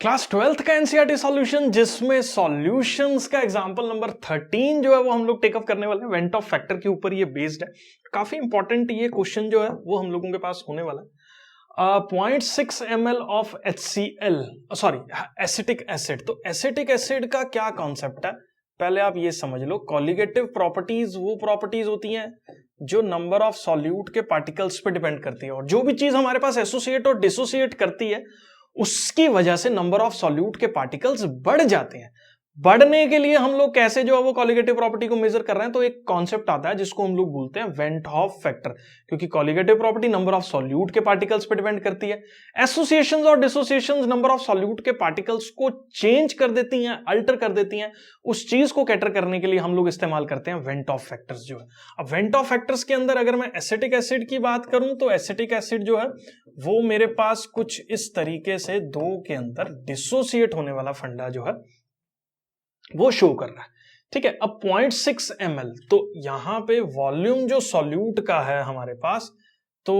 Class 12th का NCERT solution, जिसमें solutions का एग्जांपल नंबर 13 जो है वो हम लोग टेकअप करने वाले हैं। वेंट ऑफ फैक्टर के ऊपर ये बेस्ड है। काफी इंपॉर्टेंट ये क्वेश्चन जो है वो हम लोगों के पास होने वाला है। 0.6 ml of HCl, sorry acetic acid. तो एसिटिक एसिड का क्या कॉन्सेप्ट है, पहले आप ये समझ लो। कॉलिगेटिव प्रॉपर्टीज वो प्रॉपर्टीज होती हैं जो नंबर ऑफ सॉल्यूट के पार्टिकल्स पे डिपेंड करती है, और जो भी चीज हमारे पास एसोसिएट और डिसोसिएट करती है उसकी वजह से नंबर ऑफ सॉल्यूट के पार्टिकल्स बढ़ जाते हैं। बढ़ने के लिए हम लोग कैसे जो है वो कॉलिगेटिव प्रॉपर्टी को मेजर कर रहे हैं, तो एक कॉन्सेप्ट आता है जिसको हम लोग बोलते हैं वेंट ऑफ फैक्टर, क्योंकि colligative property number of solute के पार्टिकल्स पे डिपेंड करती है। एसोसिएशंस और डिसोसिएशंस नंबर ऑफ सॉल्यूट के पार्टिकल्स को चेंज कर देती हैं, अल्टर कर देती हैं। उस चीज को कैटर करने के लिए हम लोग इस्तेमाल करते हैं वेंट ऑफ फैक्टर्स जो है। अब वेंट ऑफ फैक्टर्स के अंदर अगर मैं एसिटिक एसिड की बात करूं, तो एसिटिक एसिड जो है वो मेरे पास कुछ इस तरीके से दो के अंदर डिसोसिएट होने वाला फंडा जो है वो शो कर रहा है। ठीक है, अब 0.6 ml, तो यहां पे वॉल्यूम जो सॉल्यूट का है हमारे पास, तो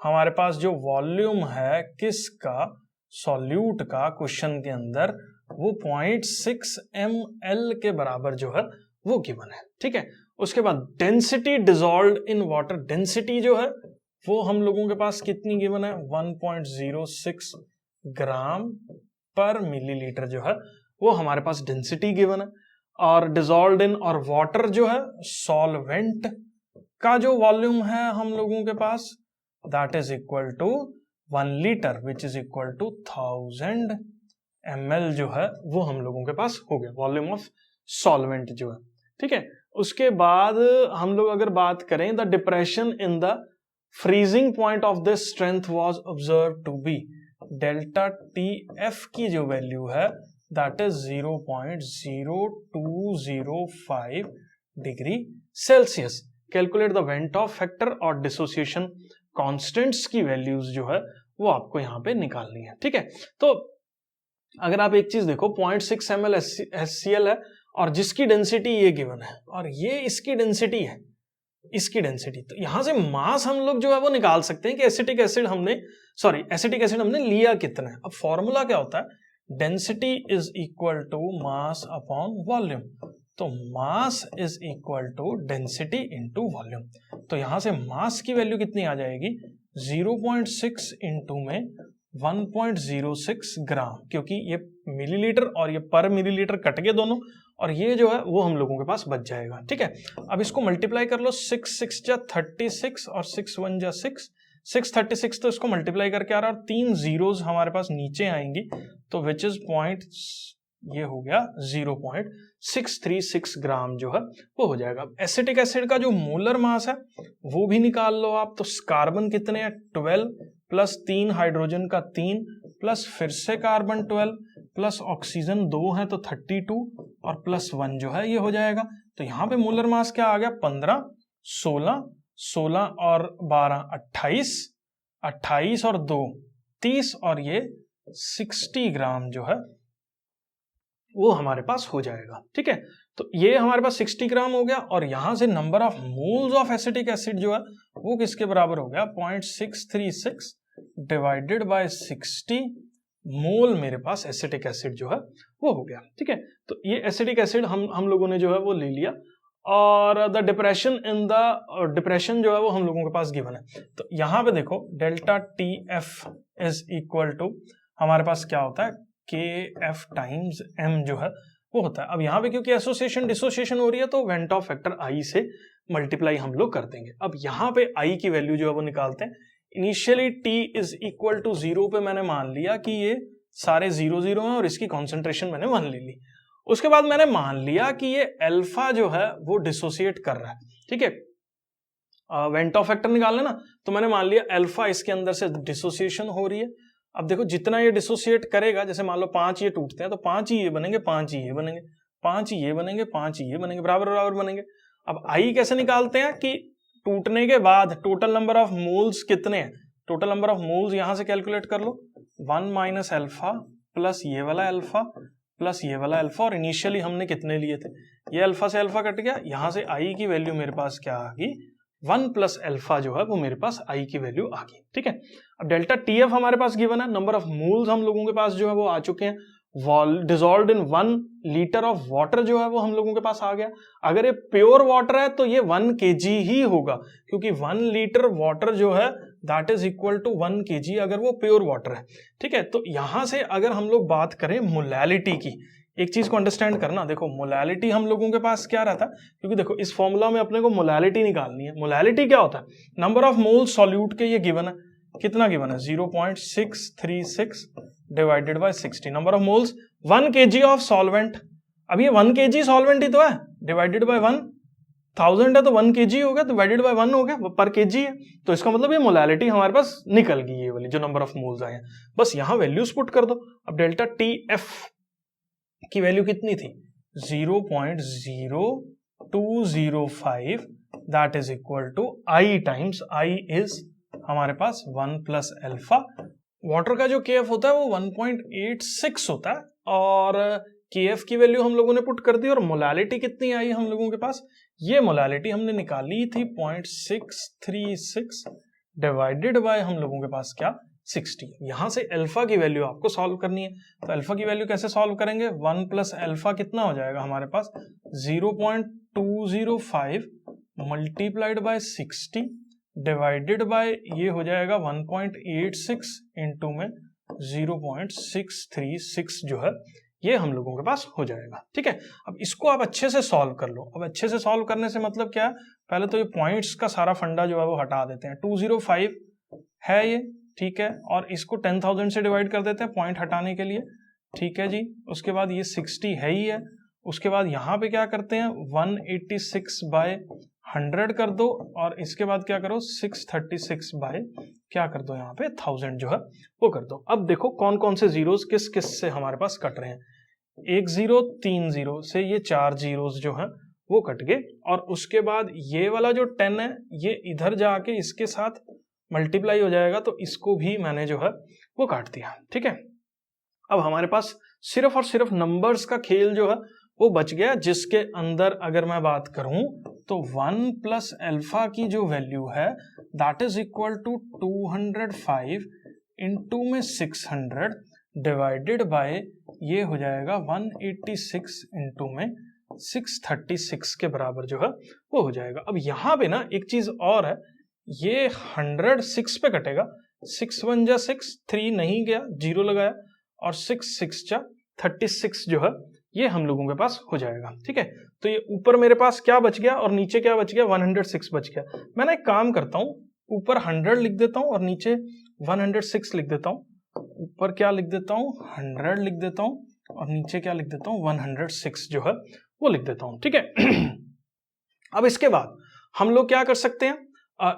हमारे पास जो वॉल्यूम है किसका, सॉल्यूट का, क्वेश्चन के अंदर वो 0.6 ml के बराबर जो है वो गिवन है। ठीक है, उसके बाद density dissolved in water, density जो है वो हम लोगों के पास कितनी गिवन है, 1.06 ग्राम पर मिलीलीटर जो है वो हमारे पास डेंसिटी गिवन है। और डिसॉल्व्ड इन और वाटर जो है सॉल्वेंट का जो वॉल्यूम है हम लोगों के पास, that is equal to 1 litre which is equal to 1000 ml जो है वो हम लोगों के पास हो गया वॉल्यूम ऑफ सॉल्वेंट जो है। ठीक है, उसके बाद हम लोग अगर बात करें, the depression in the freezing point of this strength was observe to be, delta TF की जो वैल्यू है that is 0.0205 degree Celsius. Calculate the van't Hoff factor और डिसोसिएशन कांस्टेंट्स की वैल्यूज जो है वो आपको यहां पे निकालनी है। ठीक है, तो अगर आप एक चीज देखो, 0.6 ml HCl है और जिसकी डेंसिटी ये गिवन है और ये इसकी डेंसिटी है, इसकी डेंसिटी, तो यहां से मास हम लोग जो है वो निकाल सकते हैं कि एसिटिक एसिड हमने लिया कितना है। अब फॉर्मूला क्या होता है, density is equal to mass upon volume. तो mass is equal to density into volume. तो यहां से मास की वैल्यू कितनी आ जाएगी, 0.6 इंटू में 1.06 ग्राम, क्योंकि ये मिलीलीटर और ये पर मिलीलीटर कट गए दोनों, और ये जो है वो हम लोगों के पास बच जाएगा। ठीक है, अब इसको मल्टीप्लाई कर लो, 6 6 जा 36 और 6 1 जा 636, तो इसको मल्टीप्लाई करके आ रहा है, और 3 जीरोज हमारे पास नीचे आएंगी, तो विच इज पॉइंट, ये हो गया 0.636 ग्राम जो है वो हो जाएगा। एसिटिक एसिड का जो मोलर मास है वो भी निकाल लो आप, तो कार्बन कितने हैं, 12 प्लस 3 हाइड्रोजन का 3 प्लस फिर से कार्बन 12 प्लस ऑक्सीजन 2 है तो 32 और प्लस 1 जो है ये हो जाएगा। तो यहां पे मोलर मास क्या आ गया, 15 16 और 12 28, 28 और 2 30 और ये 60 ग्राम जो है वो हमारे पास हो जाएगा। ठीक है, तो ये हमारे पास 60 ग्राम हो गया, और यहां से number of moles of acetic acid जो है वो किसके बराबर हो गया, 0.636 डिवाइडेड बाय 60 मोल मेरे पास एसिटिक एसिड जो है वो हो गया। ठीक है, तो ये एसिटिक एसिड हम लोगों ने जो है वो ले लिया, और the depression in the depression जो है वो हम लोगों के पास गिवन है। तो यहां पे देखो, delta TF is equal to हमारे पास क्या होता है, KF टाइम्स M जो है वो होता है। अब यहाँ पे क्योंकि एसोसिएशन डिसोसिएशन हो रही है, तो वेंट ऑफ फैक्टर I से मल्टीप्लाई हम लोग कर देंगे। अब यहाँ पे I की वैल्यू जो है वो निकालते हैं। Initially T is equal to 0 पे मैंने मान लिया कि ये सारे 0 0 हैं और इसकी कॉन्सेंट्रेशन मैंने 1 ले ली। उसके बाद मैंने मान लिया कि ये अल्फा जो है वो डिसोसिएट कर रहा है। ठीक है, वेंट ऑफ फैक्टर निकालना ना, तो मैंने मान लिया अल्फा इसके अंदर से डिसोसिएशन हो रही है। अब देखो, जितना ये डिसोसिएट करेगा, जैसे मान लो 5 ये टूटते हैं तो 5 ही ये बनेंगे, 5 ही ये बनेंगे, 5 ही ये बनेंगे, 5 ही ये बनेंगे, बराबर बराबर बनेंगे। अब आई कैसे निकालते हैं कि टूटने के बाद टोटल नंबर ऑफ मोल्स कितने हैं, टोटल नंबर ऑफ मोल्स यहां से कैलकुलेट कर लो, 1 माइनस अल्फा प्लस ये वाला अल्फा प्लस ये वाला अल्फा, और इनिशियली हमने कितने लिए थे, ये अल्फा से अल्फा कट गया, यहां से आई की वैल्यू मेरे पास क्या आ गई, 1 प्लस अल्फा जो है वो मेरे पास आई की वैल्यू आ गई। ठीक है, अब डेल्टा TF हमारे पास गिवन है, नंबर ऑफ मोल्स हम लोगों के पास जो है वो आ चुके हैं, dissolved in 1 litre of water जो है वो हम लोगों के पास आ गया। अगर ये प्योर वाटर है तो ये 1 kg ही होगा, क्योंकि 1 लीटर वाटर जो है that is equal to 1 kg अगर वो प्योर वाटर है। ठीक है, तो यहां से अगर हम लोग बात करें मोलैलिटी की, एक चीज को अंडरस्टैंड करना, देखो मोलैलिटी हम लोगों के पास क्या रहता है, क्योंकि देखो इस फॉर्मूला में अपने को मोलैलिटी निकालनी है। मोलैलिटी क्या होता है, नंबर ऑफ मोल्स सॉल्यूट के ये गिवन है, कितना गिवन है 0.636 divided by 60, number of moles 1 kg of solvent. अब ये 1 kg सॉल्वेंट ही तो है, डिवाइडेड बाय 1000 है तो 1 kg हो गया, डिवाइडेड बाय 1 हो गया, पर kg है, तो इसका मतलब ये मोलैलिटी हमारे पास निकल गई, ये वाली जो नंबर ऑफ मोल्स आए हैं। बस यहां वैल्यूज पुट कर दो। अब डेल्टा TF की वैल्यू कितनी थी 0.0205, that is equal to I times I is हमारे पास 1 प्लस अल्फा। वाटर का जो KF होता है वो 1.86 होता है, और KF की वैल्यू हम लोगों ने पुट कर दी, और मोलैलिटी कितनी आई हम लोगों के पास, ये मोलैलिटी हमने निकाली थी 0.636 डिवाइडेड बाय हम लोगों के पास क्या 60। यहां से अल्फा की वैल्यू आपको सॉल्व करनी है, तो अल्फा की वैल्यू कैसे सॉल्व करेंगे, 1 प्लस अल्फा कितना हो जाएगा हमारे पास 0.205 मल्टीप्लाइड बाय 60 डिवाइडेड बाय ये हो जाएगा 1.86 इंटू में 0.636 जो है ये हम लोगों के पास हो जाएगा। ठीक है, अब इसको आप अच्छे से सॉल्व कर लो। अब अच्छे से सॉल्व करने से मतलब क्या है, पहले तो ये पॉइंट्स का सारा फंडा जो है वो हटा देते हैं। 205 है ये, ठीक है, और इसको 10,000 से डिवाइड कर देते हैं पॉइंट हटाने के लिए, ठीक है जी। उसके बाद ये 60 है ही है, उसके बाद यहाँ पे क्या करते हैं 186 बाय 100 कर दो, और इसके बाद क्या करो 636 बाय क्या कर दो यहाँ पे 1000 जो है वो कर दो। अब देखो कौन कौन से जीरोस किस किस से हमारे पास कट रहे हैं, 1 0 3 0 से ये 4 जीरोस जो है वो कट गए, और उसके बाद ये वाला जो 10 है ये इधर जाके इसके साथ मल्टीप्लाई हो जाएगा, तो इसको भी मैंने जो है वो काट दिया। ठीक है, अब हमारे पास सिर्फ और सिर्फ नंबर्स का खेल जो है वो बच गया, जिसके अंदर अगर मैं बात करूं तो 1 प्लस अल्फा की जो वैल्यू है that is equal to 205 into में 600 डिवाइडेड बाय ये हो जाएगा 186 इंटू में 636 के बराबर जो है वो हो जाएगा। अब यहाँ पे ना एक चीज और है, ये 100 6 पे कटेगा, 6 1 जा 6, 3 नहीं गया, 0 लगाया, और 6 6 जा 36 जो है ये हम लोगों के पास हो जाएगा। ठीक है, तो ये ऊपर मेरे पास क्या बच गया और नीचे क्या बच गया, 106 बच गया। मैं ना एक काम करता हूँ, ऊपर 100 लिख देता हूँ और नीचे 106 लिख देता हूँ। ऊपर क्या लिख देता हूँ 100 लिख देता हूँ, और नीचे क्या लिख देता हूँ 106 जो है वो लिख देता हूँ। ठीक है, अब इसके बाद हम लोग क्या कर सकते हैं,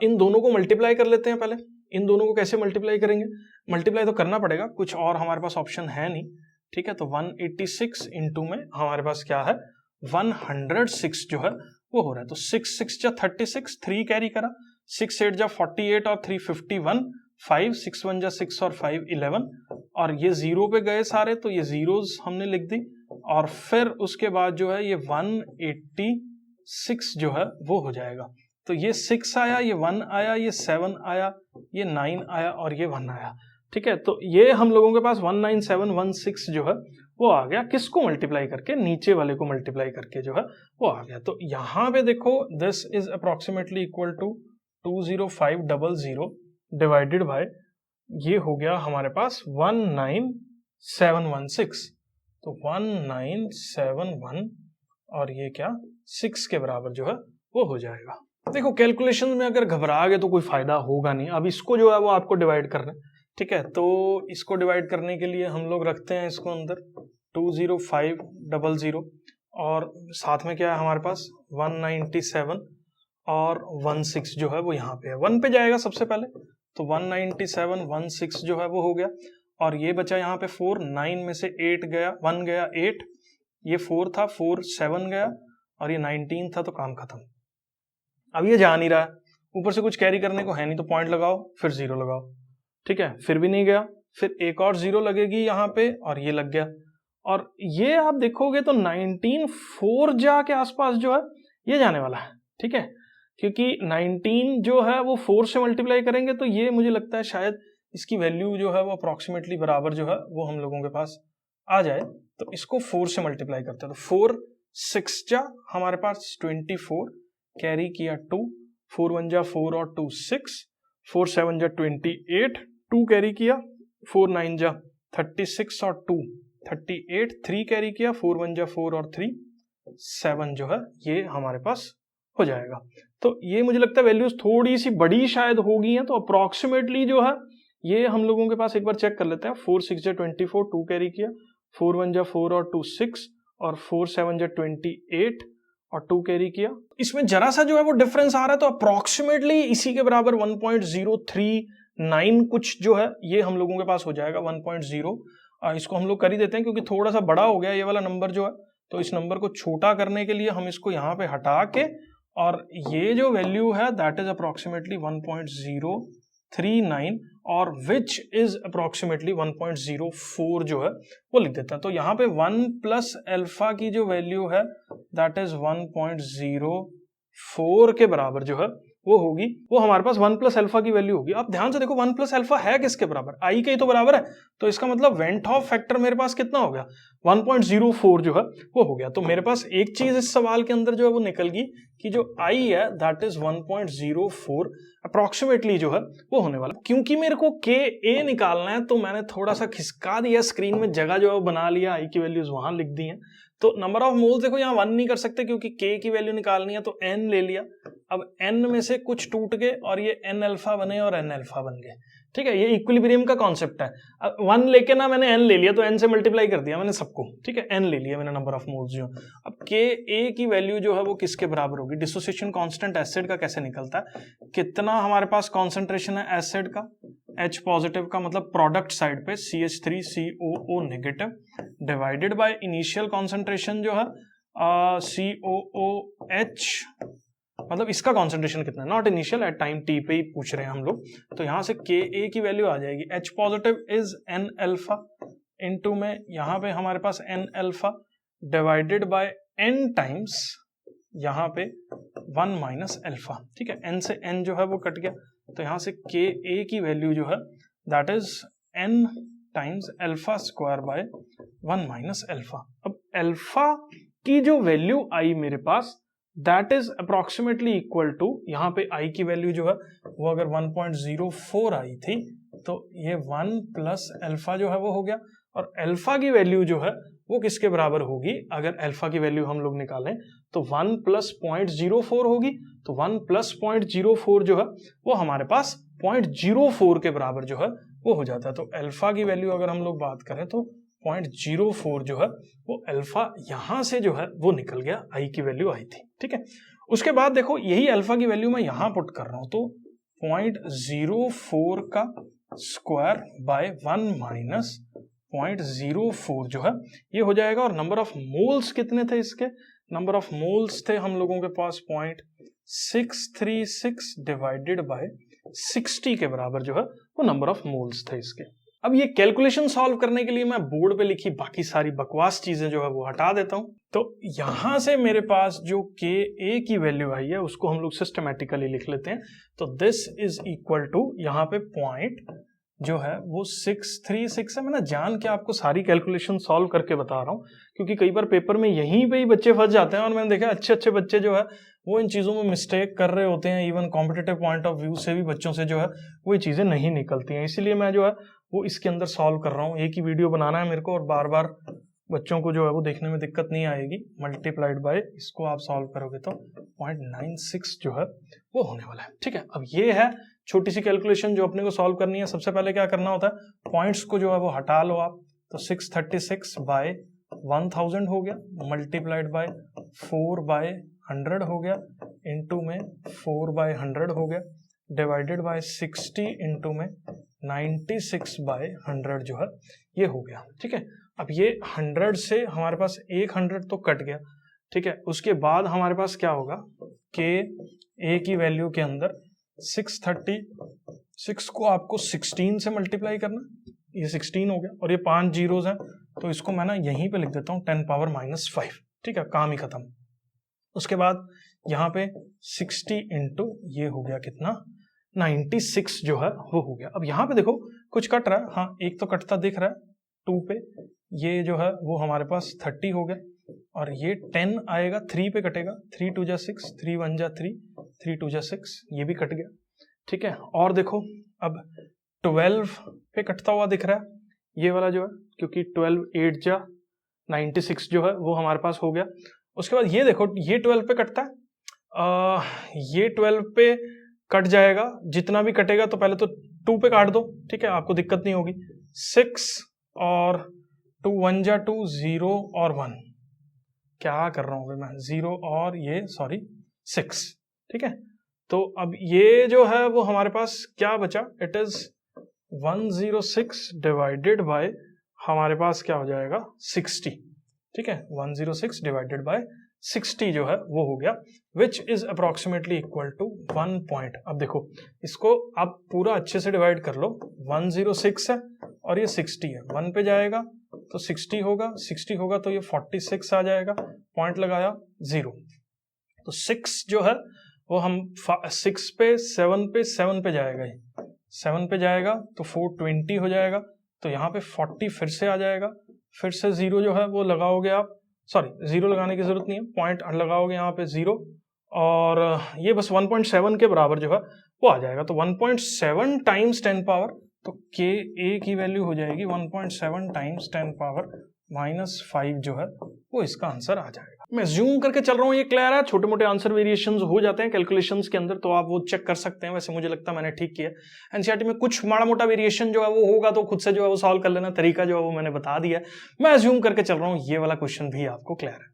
इन दोनों को मल्टीप्लाई कर लेते हैं। पहले इन दोनों को कैसे मल्टीप्लाई करेंगे, मल्टीप्लाई तो करना पड़ेगा, कुछ और हमारे पास ऑप्शन है नहीं। ठीक है, तो 186 इंटू में हमारे पास क्या है 106 जो है वो हो रहा है, तो 6 6 जा 36, 3 कैरी करा, 6 8 जा 48 और 3 51, 5 6 1 जा 6 और 5 11, और ये 0 पे गए सारे, तो ये जीरोस हमने लिख दी, और फिर उसके बाद जो है ये 186 जो है वो हो जाएगा। तो ये 6 आया, ये 1 आया, ये 7 आया, ये 9 आया, और ये 1 आया। ठीक है, तो ये हम लोगों के पास 19716 जो है वो आ गया, किसको मल्टीप्लाई करके, नीचे वाले को मल्टीप्लाई करके जो है वो आ गया। तो यहाँ पे देखो this is approximately equal to 20500 divided by ये हो गया हमारे पास 19716, तो 1971 और ये क्या 6 के बराबर जो है वो हो जाएगा। देखो कैलकुलेशन में अगर घबरा गए तो कोई फायदा होगा नहीं। अब इसको जो है वो आपको डिवाइड करना है। ठीक है, तो इसको डिवाइड करने के लिए हम लोग रखते हैं इसको अंदर 20500, और साथ में क्या है हमारे पास 197 और 16 जो है वो यहाँ पे है, 1 पे जाएगा सबसे पहले, तो 197 16 जो है वो हो गया, और ये बचा यहाँ पे 4, 9 में से 8 गया, 1 गया 8, ये 4 था, 4 7 गया, और ये 19 था, तो काम खत्म। अब ये जा नहीं रहा है, ऊपर से कुछ कैरी करने को है नहीं, तो पॉइंट लगाओ फिर 0 लगाओ। ठीक है, फिर भी नहीं गया, फिर एक और 0 लगेगी यहाँ पे, और ये लग गया, और ये आप देखोगे तो 19 4 जा के आसपास जो है ये जाने वाला है। ठीक है, क्योंकि 19 जो है वो 4 से मल्टीप्लाई करेंगे तो ये मुझे लगता है शायद इसकी वैल्यू जो है वो अप्रॉक्सीमेटली बराबर जो है वो हम लोगों के पास आ जाए, तो इसको 4 से मल्टीप्लाई करते हैं। तो 4 6 जा हमारे पास 24, कैरी किया 2, 4 1 जा 4 और 2 6, 4 7 जा 28, 2 कैरी किया, 4 9 जा 36 और 2 38, 3 कैरी किया, 4 1 जा 4 और 3 7 जो है ये हमारे पास हो जाएगा। तो ये मुझे लगता है वैल्यूज थोड़ी सी बड़ी शायद होगी हैं, तो अप्रॉक्सीमेटली जो है ये हम लोगों के पास एक बार चेक कर लेते हैं। 4 6 जा 24, 2 कैरी किया, 4 1 जा 4 और 2 6, और 4 7 जा 28 और 2 कैरी किया। इसमें जरा सा जो है वो डिफरेंस आ रहा है, तो अप्रॉक्सीमेटली इसी के बराबर 1.039 कुछ जो है ये हम लोगों के पास हो जाएगा। 1.0 इसको हम लोग कर ही देते हैं क्योंकि थोड़ा सा बड़ा हो गया ये वाला नंबर जो है, तो इस नंबर को छोटा करने के लिए हम इसको यहाँ पे हटा के, और ये जो वैल्यू है दैट इज अप्रोक्सीमेटली 1.039 और विच इज अप्रोक्सीमेटली 1.04 जो है वो लिख देता है। तो यहाँ पे 1 प्लस अल्फा की जो वैल्यू है दैट इज 1.04 के बराबर जो है वो होगी, वो हमारे पास 1 प्लस अल्फा की वैल्यू होगी। आप ध्यान से देखो 1 प्लस अल्फा है किसके बराबर, आई के ही तो बराबर है, तो इसका मतलब वेंट ऑफ फैक्टर मेरे पास कितना हो गया, 1.04 जो है वो हो गया। तो मेरे पास एक चीज इस सवाल के अंदर जो है वो निकल गई कि जो आई है दैट इज 1.04 अप्रोक्सीमेटली जो है वो होने वाला। क्योंकि मेरे को के ए निकालना है तो मैंने थोड़ा सा खिसका दिया स्क्रीन में, जगह जो है वो बना लिया, आई की वैल्यूज वहां लिख दी हैं। तो नंबर ऑफ मोल्स देखो यहाँ 1 नहीं कर सकते क्योंकि के की वैल्यू निकालनी है, तो n ले लिया। अब n में से कुछ टूट गए और ये n अल्फा बने और n अल्फा बन गए, ठीक है। ये इक्विलिब्रियम का कॉन्सेप्ट है। अब 1 लेके ना मैंने n ले लिया, तो n से मल्टीप्लाई कर दिया मैंने सबको, ठीक है, n ले लिया मैंने नंबर ऑफ मोल्स जो। अब के ए की वैल्यू जो है वो किसके बराबर होगी, डिसोसिएशन कांस्टेंट एसिड का कैसे निकलता है, कितना हमारे पास कॉन्सेंट्रेशन है एसिड का, H पॉजिटिव का मतलब प्रोडक्ट साइड पे CH3COO negative divided by initial concentration जो है COOH, मतलब इसका कॉन्सेंट्रेशन कितना है, not initial, at time T पे ही पूछ रहे हैं हम लोग। तो यहां से के ए की वैल्यू आ जाएगी, H positive is N alpha into में यहाँ पे हमारे पास N alpha divided by N times यहाँ पे 1 माइनस अल्फा, ठीक है। N से N जो है वो कट गया, तो यहां से के ए की वैल्यू जो है that is N times alpha square by 1 minus alpha. अब अल्फा की जो वैल्यू आई मेरे पास that is approximately equal to, यहाँ पे आई की वैल्यू जो है वो अगर 1.04 आई थी तो ये 1 प्लस अल्फा जो है वो हो गया, और अल्फा की वैल्यू जो है वो किसके बराबर होगी, अगर अल्फा की वैल्यू हम लोग निकालें तो 1 प्लस 0.04 होगी, तो 1 प्लस 0.04 जो है वो हमारे पास 0.04 के बराबर जो है वो हो जाता है। तो अल्फा की वैल्यू अगर हम लोग बात करें तो 0.04 जो है वो अल्फा यहां से जो है वो निकल गया, आई की वैल्यू आई थी, ठीक है। उसके बाद देखो यही अल्फा की वैल्यू मैं यहां पुट कर रहा हूं, तो 0.04 का स्क्वायर बाय 1 माइनस 0.04 जो है ये हो जाएगा। और नंबर ऑफ मोल्स कितने थे इसके, नंबर ऑफ मोल्स थे हम लोगों के पास 0.636 डिवाइडेड बाय 60 के बराबर जो है वो नंबर ऑफ मोल्स थे इसके। अब ये कैलकुलेशन सॉल्व करने के लिए मैं बोर्ड पे लिखी बाकी सारी बकवास चीजें जो है वो हटा देता हूं। तो यहां से मेरे पास जो के ए की वैल्यू आई है उसको हम लोग सिस्टमैटिकली लिख लेते हैं। तो दिस इज इक्वल टू, यहाँ पे पॉइंट जो है वो 636 है। मैं ना जान के आपको सारी कैलकुलेशन सॉल्व करके बता रहा हूँ क्योंकि कई बार पेपर में यहीं पे ही बच्चे फंस जाते हैं, और मैंने देखा अच्छे अच्छे बच्चे जो है वो इन चीज़ों में मिस्टेक कर रहे होते हैं। Even competitive point of view से भी बच्चों से जो है वो ये चीज़ें नहीं निकलती हैं, इसीलिए मैं जो है वो इसके अंदर सॉल्व कर रहा हूँ। एक ही वीडियो बनाना है मेरे को और बार बार बच्चों को जो है वो देखने में दिक्कत नहीं आएगी। मल्टीप्लाइड बाय इसको आप सॉल्व करोगे तो 0.96 जो है वो होने वाला है, ठीक है। अब ये है छोटी सी कैलकुलेशन जो अपने को सॉल्व करनी है। सबसे पहले क्या करना होता है, पॉइंट्स को जो है वो हटा लो आप, तो 636 बाय 1000 हो गया, मल्टीप्लाइड बाय 4/100 हो गया, इनटू में 4/100 हो गया, डिवाइडेड बाय 60 इनटू में 96/100 जो है ये हो गया, ठीक है। अब ये 100 से हमारे पास 100 तो कट गया, ठीक है। उसके बाद हमारे पास क्या होगा, के ए की वैल्यू के अंदर 636 को आपको 16 से मल्टीप्लाई करना, ये 16 हो गया, और ये 5 जीरोस हैं तो इसको मैं ना यहीं पे लिख देता हूँ 10⁻⁻5, ठीक है, काम ही खत्म। उसके बाद यहाँ पे 60 इंटू ये हो गया कितना 96 जो है वो हो गया। अब यहाँ पे देखो कुछ कट रहा है, हाँ एक तो कटता दिख रहा है 2 पे, ये जो है वो हमारे पास 30 हो गया, और ये 10 आएगा 3 पे कटेगा, 3 2 जा 6, 3 1 जा 3, 3 2 जा 6, ये भी कट गया, ठीक है। और देखो अब 12 पे कटता हुआ दिख रहा है ये वाला जो है, क्योंकि 12 8 जा 96 जो है वो हमारे पास हो गया। उसके बाद ये देखो ये 12 पे कटता है, ये 12 पे कट जाएगा, जितना भी कटेगा तो पहले तो 2 पे काट दो, ठीक है, आपको दिक्कत नहीं होगी। 6 और 2 1 जा 2, 0 और 1, क्या कर रहा हूँ मैं, 0 और ये सॉरी 6, ठीक है। तो अब ये जो है वो हमारे पास क्या बचा, इट इज 106 डिवाइडेड बाय हमारे पास क्या हो जाएगा 60, ठीक है, 106 डिवाइडेड बाय 60 जो है वो हो गया, which is approximately equal to 1 point. अब देखो इसको आप पूरा अच्छे से डिवाइड कर लो, 106 है और ये 60 है, 1 पे जाएगा तो 60 होगा, 60 होगा तो ये 46 आ जाएगा, पॉइंट लगाया 0, तो 6 जो है वो हम 6 पे 7 पे जाएगा, ये 7 पे जाएगा तो 420 हो जाएगा, तो यहाँ पे 40 फिर से आ जाएगा, फिर से 0 जो है वो लगाओगे आप, सॉरी 0 लगाने की जरूरत नहीं है, पॉइंट लगाओगे यहाँ पे 0, और ये बस 1.7 के बराबर जो है वो आ जाएगा, तो 1.7 टाइम्स 10 पावर, तो के ए की वैल्यू हो जाएगी 1.7 टाइम्स 10 पावर -5 जो है वो इसका आंसर आ जाएगा। मैं जूम करके चल रहा हूँ, ये क्लियर है, छोटे मोटे आंसर वेरिएशंस हो जाते हैं कैलकुलेशंस के अंदर, तो आप वो चेक कर सकते हैं, वैसे मुझे लगता है मैंने ठीक किया। एनसीईआरटी में कुछ माड़ा मोटा वेरिएशन जो है वो होगा तो खुद से जो है वो सॉल्व कर लेना, तरीका जो है वो मैंने बता दिया है। मैं जूम करके चल रहा हूँ, ये वाला क्वेश्चन भी आपको क्लियर है।